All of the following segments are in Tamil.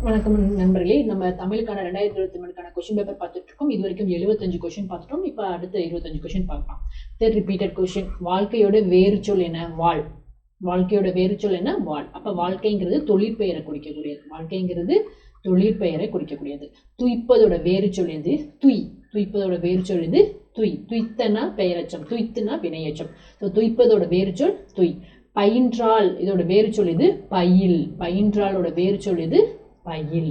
வணக்கம் நண்பர்களே. நம்ம தமிழுக்கான 2023க்கான கொஸ்டின் பேப்பர் பார்த்துட்டு இருக்கோம். இது வரைக்கும் 75 கொஸ்டின் பார்த்துட்டோம். இப்போ அடுத்த 25 கொஸ்டின் பார்க்கலாம். Third repeated question. வாழ்க்கையோட வேறு சொல் என்ன? வாழ். வாழ்க்கையோட வேறு சொல் என்ன? வாழ். அப்ப வாழ்க்கைங்கிறது தொழிற்பெயரை குறிக்கக்கூடியது. வாழ்க்கைங்கிறது தொழிற்பெயரை குறிக்கக்கூடியது. துய்ப்பதோட வேறு சொல் எது? துய். துய்ப்பதோட வேறு சொல் எது? துய். துய்த்தனா பெயரச்சம், துய்த்துனா வினையச்சம். ஸோ துய்ப்பதோட வேறு சொல் துய். பயின்றால் இதோட வேறு சொல் எது? பயில். பயின்றாலோட வேறு சொல் எது? பயில்.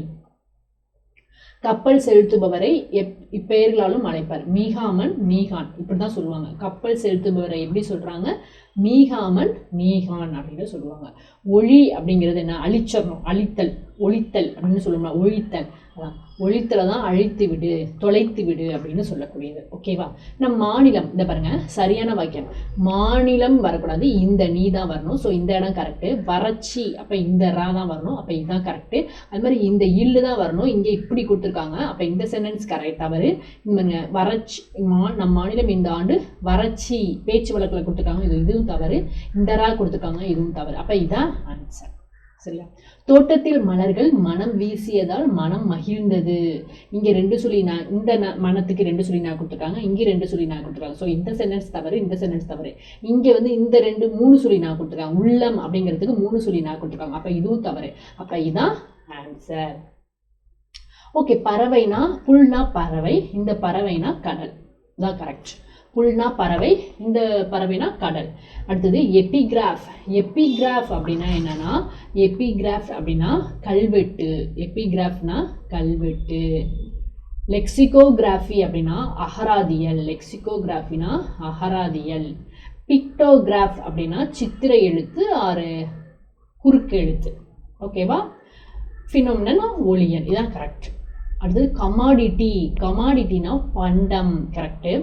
கப்பல் செலுத்துபவரை இப்பெயர்களாலும் அழைப்பார். மீகாமன், மீகான், இப்படிதான் சொல்லுவாங்க. கப்பல் செலுத்துபவரை எப்படி சொல்றாங்க? மீகாமன், மீகான் அப்படின்னு சொல்லுவாங்க. ஒளி அப்படிங்கிறது என்ன? அழிச்சரணும், அழித்தல், ஒழித்தல் அப்படின்னு சொல்லுவாங்க. ஒழித்தல், ஒழித்தலை தான் அழித்து விடு, தொலைத்து விடு அப்படின்னு சொல்லக்கூடியது. ஓகேவா? நம் மாநிலம், இந்த பாருங்க சரியான வாக்கியம். மாநிலம் வரக்கூடாது, இந்த நீ தான் வரணும். ஸோ இந்த இடம் கரெக்டு. வறட்சி, அப்போ இந்த ரா தான் வரணும், அப்போ இதுதான் கரெக்டு. அது மாதிரி இந்த இல்லு தான் வரணும், இங்கே இப்படி கொடுத்துருக்காங்க, அப்போ இந்த சென்டென்ஸ் கரெக்ட். தவறு. இந்த வறட்சி, நம் மாநிலம் இந்த ஆண்டு வறட்சி பேச்சு வழக்கில் கொடுத்துருக்காங்க, இதுவும் தவறு. இந்த ரா கொடுத்துருக்காங்க, இதுவும் தவறு. அப்போ இதான் ஆன்சர். சரியா? தோட்டத்தில் மலர்கள் மனம் வீசியதால் மனம் மகிழ்ந்தது. இங்க 2 சொல்லி நான், இந்த மனத்துக்கு 2 சொல்லி நான் கொடுத்துருக்காங்க, இங்க 2 சொல்லி நான் கொடுத்துருக்காங்க. ஸோ இந்த சென்டென்ஸ் தவறு, இந்த சென்டென்ஸ் தவறு. இங்க வந்து இந்த 3 சொல்லி நான் கொடுத்துருக்காங்க. உள்ளம் அப்படிங்கிறதுக்கு 3 சொல்லி நான் கொடுத்துருக்காங்க, அப்ப இதுவும் தவறு. அப்ப இதான் ஆன்சர். ஓகே. பறவைனா புல்னா பறவை, இந்த பறவைனா கடல் தான் கரெக்ட். புல்னா பறவை, இந்த பறவைனா கடல். அடுத்தது எபிகிராஃப். எபிகிராஃப் அப்படின்னா என்னன்னா, எபிகிராஃப் அப்படின்னா கல்வெட்டு. எபிகிராஃப்னா கல்வெட்டு. லெக்சிகோகிராஃபி அப்படின்னா அகராதியல். லெக்சிகோகிராஃபினா அகராதியல். பிக்டோகிராஃப் அப்படின்னா சித்திரை எழுத்து ஆறு குறுக்கு எழுத்து. ஓகேவா? ஃபினோமினா ஒளியல், இதான் கரெக்ட். அடுத்தது கமாடிட்டி. கமாடிட்டினா பண்டம், கரெக்டு.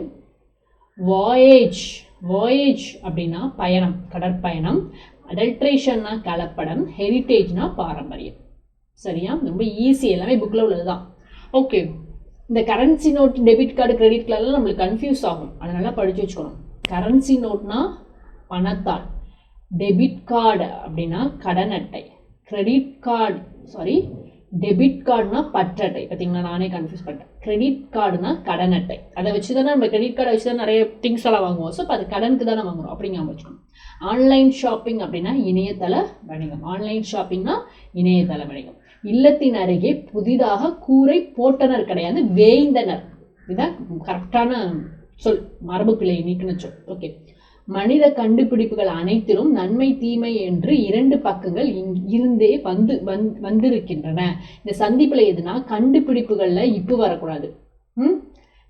வாயேஜ். வாயேஜ் அப்படின்னா பயணம், கடற்பயணம். அடல்ட்ரேஷன்னா கலப்படம். ஹெரிட்டேஜ்னா பாரம்பரியம். சரியா? ரொம்ப ஈஸி, எல்லாமே புக்கில் உள்ளதுதான். ஓகே. இந்த currency note, debit card, credit கார்டுலாம் நம்மளுக்கு கன்ஃபியூஸ் ஆகும், அதனால படிச்சு வச்சுக்கணும். கரன்சி நோட்னா பணத்தாள், டெபிட் கார்டு அப்படின்னா கடன் அட்டை, கிரெடிட் கார்டு டெபிட் கார்டுனா பற்றட்டை. பார்த்தீங்கன்னா நானே கன்ஃபியூஸ் பண்ணிட்டேன். கிரெடிட் கார்டுனா கடன் அட்டை. அதை வச்சு தானே நம்ம கிரெடிட் கார்டை வச்சு தான் நிறைய திங்ஸ் எல்லாம் வாங்குவோம். ஸோ அது கடனுக்கு தானே வாங்குறோம், அப்படிங்க வச்சுக்கணும். ஆன்லைன் ஷாப்பிங் அப்படின்னா இணையதள வணிகம். ஆன்லைன் ஷாப்பிங்னா இணையதள வணிகம். இல்லத்தின் அருகே புதிதாக கூரை போட்டனர் கிடையாது, வேய்ந்தனர். இதுதான் கரெக்டான சொல், மரபு பிழை நீக்கின சொல். ஓகே. மனித கண்டுபிடிப்புகள் அனைத்திலும் நன்மை தீமை என்று 2 பக்கங்கள் இருந்தே வந்திருக்கின்றன. இந்த சந்திப்புல எதுனா கண்டுபிடிப்புகள்ல இப்பு வரக்கூடாது,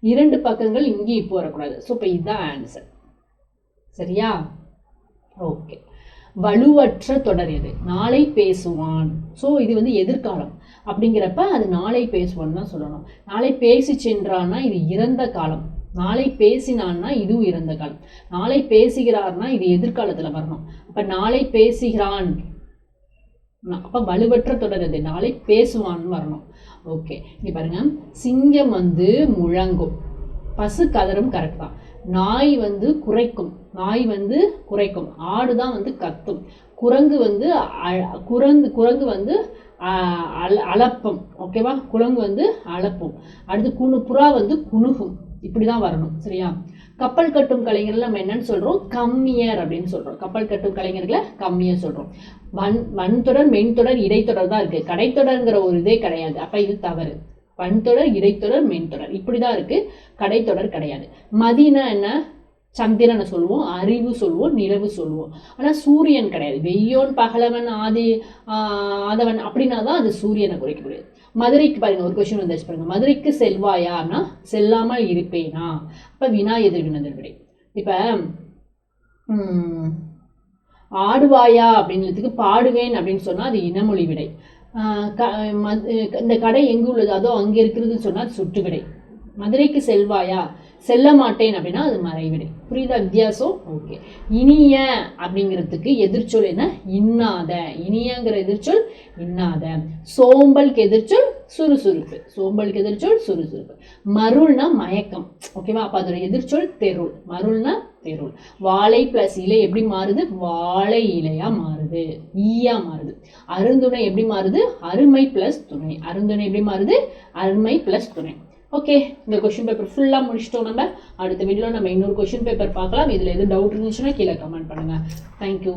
2 பக்கங்கள் இங்கே இப்பு வரக்கூடாது. ஸோ இப்போ இதுதான் ஆன்சர். சரியா? ஓகே. வலுவற்ற தொடர் எது? நாளை பேசுவான். ஸோ இது வந்து எதிர்காலம் அப்படிங்கிறப்ப அது நாளை பேசுவான் தான் சொல்லணும். நாளை பேசி சென்றான்னா இது இறந்த காலம். நாளை பேசினான்னா இதுவும் இறந்த காலம். நாளை பேசுகிறார்னா இது எதிர்காலத்துல வரணும். அப்ப நாளை பேசுகிறான், அப்ப வலுவற்ற தொடர் எது? நாளை பேசுவான்னு வரணும். ஓகே. இங்க பாருங்க, சிங்கம் வந்து முழங்கும், பசு கதரும், கரெக்ட் தான். நாய் வந்து குறைக்கும், நாய் வந்து குறைக்கும். ஆடுதான் வந்து கத்தும். குரங்கு வந்து குரங்கு வந்து அளப்பம். ஓகேவா? குரங்கு வந்து அளப்பும். அடுத்து புறா வந்து குணுகும். இப்படிதான் வரணும். சரியா? கப்பல் கட்டும் கலைஞர்கள் நம்ம என்னன்னு சொல்றோம்? கம்மியர் அப்படின்னு சொல்றோம். கப்பல் கட்டும் கலைஞர்களை கம்மியர் சொல்றோம். வன்தொடர், மென்தொடர், இடைத்தொடர் தான் இருக்கு. கடைத்தொடர்ங்கிற ஒரு இதே கிடையாது. அப்ப இது தவறு. வன்தொடர், இடைத்தொடர், மென்தொடர் இப்படிதான் இருக்கு, கடைத்தொடர் கிடையாது. மதினா என்ன? சந்திரனை சொல்லுவோம், அறிவு சொல்லுவோம், நிலவு சொல்லுவோம். ஆனா சூரியன் கிடையாது. வெய்யோன், பகலவன், ஆதவன் அப்படின்னா தான் அது சூரியனை குறைக்கக்கூடியது. மதுரைக்கு பாருங்க, ஒரு கொஸ்டின் வந்துச்சு பாருங்க. மதுரைக்கு செல்வாயான்னா செல்லாமல் இருப்பேனா? அப்ப வினா எதிர்வினதர் விடை. இப்ப ஆடுவாயா அப்படின்றதுக்கு பாடுவேன் அப்படின்னு சொன்னா அது இனமொழி விடை. இந்த கடை எங்கு உள்ளது, அதோ அங்க இருக்கிறதுன்னு சொன்னா அது சுட்டு விடை. மதுரைக்கு செல்வாயா, செல்ல மாட்டேன் அப்படின்னா அது மறைவிடை. புரியுதா வித்தியாசம்? ஓகே. இனிய அப்படிங்கிறதுக்கு எதிர்ச்சொல் என்ன? இன்னாத. இனியங்கிற எதிர்ச்சொல் இன்னாத. சோம்பலுக்கு எதிர்ச்சொல் சுறுசுறுப்பு. சோம்பலுக்கு எதிர்ச்சொல் சுறுசுறுப்பு. மருள்னா மயக்கம். ஓகேவா? அப்போ அதோட எதிர்ச்சொல் தெருள். மருள்னா தெருள். வாழை பிளஸ் இலை எப்படி மாறுது? வாழை இலையா மாறுது, ஈயா மாறுது. அருந்துணை எப்படி மாறுது? அருமை பிளஸ் துணை. அருந்துணை எப்படி மாறுது? அருமை பிளஸ் துணை. ஓகே, இந்த கொஸ்டின் பேப்பர் ஃபுல்லாக முடிச்சிட்டோம். நம்ம அடுத்த வீடியோவில் நம்ம இன்னொரு கொஸ்டின் பேப்பர் பார்க்கலாம். இதில் எது டவுட் இருந்துச்சுன்னா கீழே கமெண்ட் பண்ணுங்கள். தேங்க்யூ.